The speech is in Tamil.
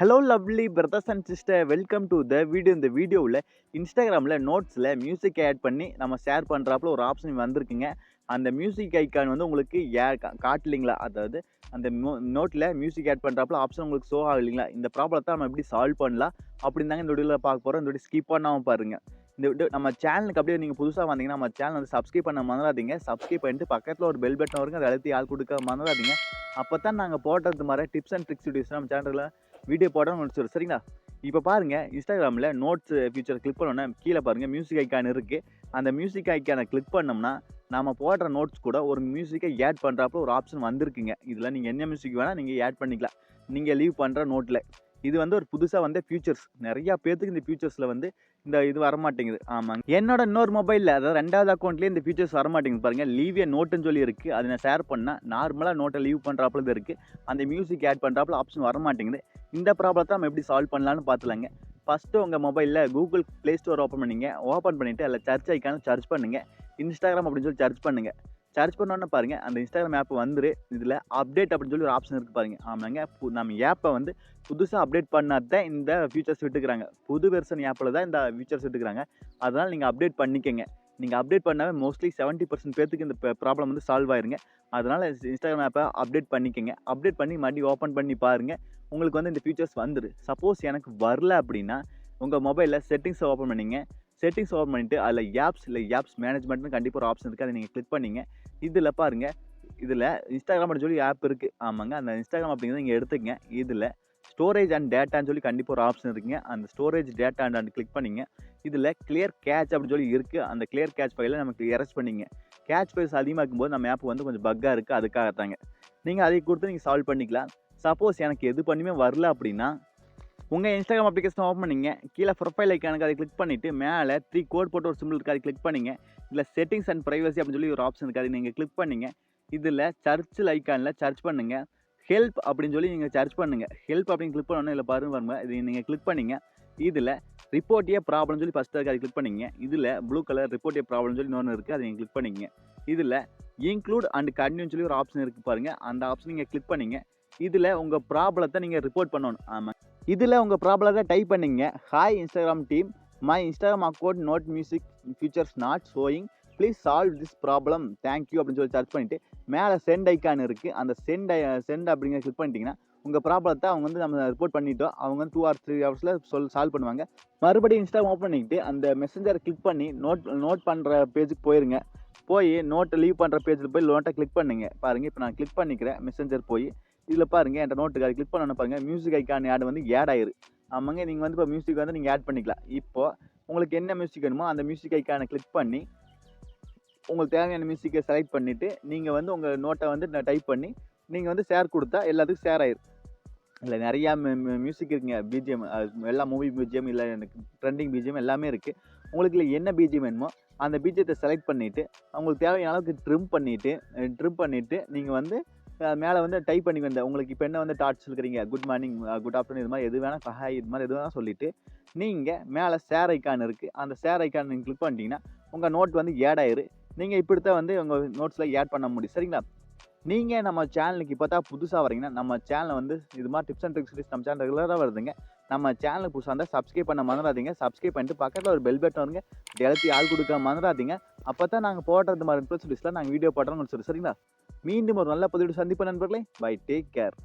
Hello lovely brothers and sister, welcome to the video. இந்த வீடியோவில் இன்ஸ்டாகிராமில் நோட்ஸில் மியூசிக் ஆட் பண்ணி நம்ம ஷேர் பண்ணுறாப்புல ஒரு ஆப்ஷன் வந்திருக்குங்க. அந்த மியூசிக் ஐக்கான் வந்து உங்களுக்கு காட்டலிங்களா, அதாவது அந்த நோட்டில் மியூசிக் ஆட் பண்ணுறாப்புல ஆப்ஷன் உங்களுக்கு ஷோ ஆகலைங்களா? இந்த ப்ராப்ளத்தை நம்ம எப்படி சால்வ் பண்ணலாம் அப்படின்னு தாங்க இந்த வீடியோவில் பார்க்க போகிறோம். இந்த வீடியோ ஸ்கிப் பண்ணாமல் பாருங்கள். இந்த வீடியோ நம்ம சேனலுக்கு அப்படியே நீங்கள் புதுசாக வந்தீங்கன்னா நம்ம சேனல் வந்து சப்ஸ்கிரைப் பண்ண மறந்துடாதீங்க. சப்ஸ்கிரைப் பண்ணிட்டு பக்கத்தில் ஒரு பெல் பட்டன் வருங்க, அதை அழுத்தி ஆள் கொடுக்க மறந்துடாதீங்க. அப்போ தான் நாங்கள் போடுறது மாதிரி டிப்ஸ் அண்ட் ட்ரிக்ஸ் வீடியோஸ் நம்ம சேனலில் வீடியோ போடணும்னு முடிச்சிடும், சரிங்களா? இப்போ பாருங்கள், இன்ஸ்டாகிராமில் நோட்ஸ் ஃபியூச்சர் கிளிக் பண்ணோன்னா கீழே பாருங்கள் மியூசிக் ஐக்கான் இருக்குது. அந்த மியூசிக் ஐக்கானை கிளிக் பண்ணோம்னா நம்ம போடுற நோட்ஸ் கூட ஒரு மியூசிக்கை ஆட் பண்ணுறாப்போ ஒரு ஆப்ஷன் வந்திருக்குங்க. இதில் நீங்கள் என்ன மியூசிக் வேணால் நீங்கள் ஆட் பண்ணிக்கலாம் நீங்கள் லீவ் பண்ணுற நோட்டில். இது வந்து ஒரு புதுசாக வந்து ஃபியூச்சர்ஸ். நிறையா பேர்த்துக்கு இந்த ஃபியூச்சர்ஸில் வந்து இந்த இது வரமாட்டேங்குது. ஆமாங்க, என்னோட இன்னொரு மொபைலில், அதாவது 2வது அக்கௌண்ட்லேயே இந்த ஃபியூச்சர்ஸ் வரமாட்டேங்குது பாருங்கள். லீவ் ஏ நோட்டுன்னு சொல்லி இருக்குது. அதை நான் ஷேர் பண்ணால் நார்மலாக நோட்டை லீவ் பண்ணுறாப்புல தான் இருக்குது. அந்த மியூசிக் ஆட் பண்ணுறாப்புல ஆப்ஷன் வரமாட்டேங்குது. இந்த ப்ராப்ளத்தை நம்ம எப்படி சால்வ் பண்ணலான்னு பார்த்துலாங்க. ஃபஸ்ட்டு உங்கள் மொபைலில் கூகுள் ப்ளே ஸ்டோர் ஓப்பன் பண்ணிங்க. ஓப்பன் பண்ணிவிட்டு அதில் சர்ச் ஐக்கான சர்ச் பண்ணுங்கள். இன்ஸ்டாகிராம் அப்படின்னு சொல்லி சர்ச் பண்ணுங்கள். சர்ச் பண்ணோன்னு பாருங்கள், அந்த இன்ஸ்டாகிராம் ஆப் வந்துரு. இதில் அப்டேட் அப்படின்னு சொல்லி ஒரு ஆப்ஷன் இருக்குது பாருங்கள். ஆமாங்க, நம்ம ஆப்பை வந்து புதுசாக அப்டேட் பண்ணால் தான் இந்த ஃபியூச்சர்ஸ் விட்டுக்கிறாங்க. புது வெர்ஷன் ஆப்பில் தான் இந்த ஃபியூச்சர்ஸ் விட்டுக்கிறாங்க. அதனால் நீங்கள் அப்டேட் பண்ணிக்கங்க. நீங்கள் அப்டேட் பண்ணாவே மோஸ்ட்லி 70% பேர்த்துக்கு இந்த ப்ராப்ளம் வந்து சால்வ் ஆயிருங்க. அதனால் இன்ஸ்டாகிராம் ஆப்பை அப்டேட் பண்ணிக்கங்க. அப்டேட் பண்ணி மறுபடியும் ஓப்பன் பண்ணி பாருங்கள், உங்களுக்கு வந்து இந்த ஃபியூச்சர்ஸ் வந்துரு. சப்போஸ் எனக்கு வரல அப்படின்னா உங்கள் மொபைலில் செட்டிங்ஸை ஓப்பன் பண்ணிங்க. செட்டிங்ஸ் ஓப்பன் பண்ணிவிட்டு அதில் ஆப்ஸ் மேனேஜ்மெண்ட்னு கண்டிப்பாக ஒரு ஆப்ஷன் இருக்குது. அதை நீங்கள் கிளிக் பண்ணிங்க. இதில் பாருங்கள், இதில் இன்ஸ்டாகிராம்னு சொல்லி ஆப் இருக்குது. ஆமாங்க, அந்த இன்ஸ்டாகிராம் அப்படிங்கிறத நீங்கள் எடுத்துக்கங்க. இதில் ஸ்டோரேஜ் அண்ட் டேட்டான்னு சொல்லி கண்டிப்பாக ஒரு ஆப்ஷன் இருக்குங்க. அந்த ஸ்டோரேஜ் டேட்டா அண்ட் கிளிக் பண்ணிங்க. இதில் கிளியர் கேட்ச் அப்படின்னு சொல்லி இருக்குது. அந்த கிளியர் கேட்ச் ஃபைலை நமக்கு எரேஸ் பண்ணிங்க. கேட்ச் ஃபைல்ஸ் அதிகமாக இருக்கும்போது நம்ம ஆப் வந்து கொஞ்சம் பக்காக இருக்குது, அதுக்காகத்தாங்க. நீங்கள் அதை கொடுத்து நீங்கள் சால்வ் பண்ணிக்கலாம். சப்போஸ் எனக்கு எது பண்ணியுமே வரல அப்படின்னா உங்கள் இன்ஸ்டாகிராம் அப்ளிகேஷன் ஓப்பன் பண்ணிங்க. கீழே ப்ரொஃபைல் ஐக்கானுக்கு அதை கிளிக் பண்ணிவிட்டு மேலே 3 கோட் போட்டு ஒரு சிம்பிள் இருக்குது, அதை கிளிக் பண்ணிங்க. இதில் செட்டிங்ஸ் அண்ட் ப்ரைவசி அப்படின்னு சொல்லி ஒரு ஆப்ஷன் இருக்குது, அதை நீங்கள் கிளிக் பண்ணிங்க. இதில் சர்ச்சில் ஐக்கானில் சர்ச் பண்ணுங்கள். ஹெல்ப் அப்படின்னு சொல்லி நீங்கள் சர்ச் பண்ணுங்கள். ஹெல்ப் அப்படின்னு கிளிக் பண்ணோன்னா இதில் பாருங்க, இது நீங்கள் கிளிக் பண்ணிங்க. இதில் ரிப்போர்ட் ஏ ப்ராப்ளம் சொல்லி ஃபஸ்ட்டு இருக்குது, அதை கிளிக் பண்ணிங்க. இதில் ப்ளூ கலர் ரிப்போர்ட் ஏ ப்ராப்ளம் சொல்லி இன்னொன்று இருக்குது, அதை நீங்கள் கிளிக் பண்ணிங்க. இதில் இன்க்ளூட் அண்ட் கண்டினியூன்னு சொல்லி ஒரு ஆப்ஷன் இருக்குது பாருங்கள், அந்த ஆப்ஷன் நீங்கள் கிளிக் பண்ணிங்க. இதில் உங்கள் ப்ராப்ளத்தை நீங்கள் ரிப்போர்ட் பண்ணணும். ஆமாம், இதில் உங்கள் ப்ராப்ளத்தை டைப் பண்ணிங்க. Hi Instagram team, my Instagram account note music features not showing, please solve this problem, thank you அப்படின்னு சொல்லி சர்ச் பண்ணிவிட்டு மேலே சென்ட் ஐக்கான் இருக்குது, அந்த சென்ட் அப்படிங்கிற கிளிக் பண்ணிட்டீங்கன்னா உங்கள் ப்ராப்ளத்தை அவங்க வந்து நம்ம ரிப்போர்ட் பண்ணிட்டோம். அவங்க வந்து 2 or 3 ஹவர்ஸில் சால்வ் பண்ணுவாங்க. மறுபடியும் இன்ஸ்டாகிராம் ஓப்பன் பண்ணிக்கிட்டு அந்த மெசஞ்சரை கிளிக் பண்ணி நோட் பண்ணுற பேஜுக்கு போயிருங்க. போய் நோட்டை லீவ் பண்ணுற பேஜில் போய் நோட்டை கிளிக் பண்ணுங்க. பாருங்கள், இப்போ நான் கிளிக் பண்ணிக்கிறேன். மெசஞ்சர் போய் இதில் பாருங்கள், என் நோட்டுக்கு அதை கிளிக் பண்ணணும் பாருங்கள், மியூசிக் ஐக்கான் ஆட் வந்து ஆட் ஆயிரு. ஆமாங்க, நீங்கள் வந்து இப்போ மியூசிக் வந்து நீங்கள் ஆட் பண்ணிக்கலாம். இப்போது உங்களுக்கு என்ன மியூசிக் வேணுமோ அந்த மியூசிக் ஐக்கானை கிளிக் பண்ணி உங்களுக்கு தேவையான மியூசிக்கை செலக்ட் பண்ணிவிட்டு நீங்கள் வந்து உங்கள் நோட்டை வந்து டைப் பண்ணி நீங்கள் வந்து ஷேர் கொடுத்தா எல்லாத்துக்கும் ஷேர் ஆயிரும். இல்லை நிறையா மியூசிக் இருக்குங்க, பிஜிஎம், எல்லா மூவி பிஜிஎம், இல்லை எனக்கு ட்ரெண்டிங் பிஜிஎம் எல்லாமே இருக்குது. உங்களுக்கு இல்லை என்ன பிஜிஎம் வேணுமோ அந்த பிஜிஎத்தை செலக்ட் பண்ணிவிட்டு அவங்களுக்கு தேவையான அளவுக்கு ட்ரிம் பண்ணிவிட்டு நீங்கள் வந்து மேலே வந்து டைப் பண்ணி வந்த உங்களுக்கு இப்போ என்ன வந்து டாட்ஸ் இருக்கிறீங்க, குட் மார்னிங், குட் ஆஃப்டர்நூன், இது மாதிரி எது வேணால், ஹாய், இது மாதிரி எது வேணால் சொல்லிவிட்டு நீங்கள் மேலே ஷேர் ஐக்கான் இருக்குது, அந்த ஷேர் ஐக்கான் நீங்கள் கிளிக் பண்ணிட்டீங்கன்னா உங்கள் நோட் வந்து ஆட் ஆயிரு. நீங்கள் இப்படி தான் வந்து உங்கள் நோட்ஸில் ஆட் பண்ண முடியும், சரிங்களா? நீங்கள் நம்ம சேனலுக்கு இப்போ தான் புதுசாக வரீங்கன்னா நம்ம சேனலை வந்து இது மாதிரி டிப்ஸ் அண்ட் ட்ரிக்ஸ் நம்ம சேனல் ரெகுலராக வருதுங்க. நம்ம சேனலுக்கு புதுசாக இருந்தால் சப்ஸ்கிரைப் பண்ண மறந்துடாதீங்க. சப்ஸ்கிரைப் பண்ணிட்டு பக்கத்தில் ஒரு பெல் பட்டன் வருங்க, எல்லாத்தையும் ஆள் கொடுக்க மறந்துடாதீங்க. அப்போ தான் நாங்கள் போடுறது மாதிரி இன்ட்ரெஸ்ட் நாங்கள் வீடியோ போடுறோம்னு சொல்லி, சரிங்களா? மீண்டும் ஒரு நல்ல பதிவு சந்திப்போம் நண்பர்களே. Bye, take care.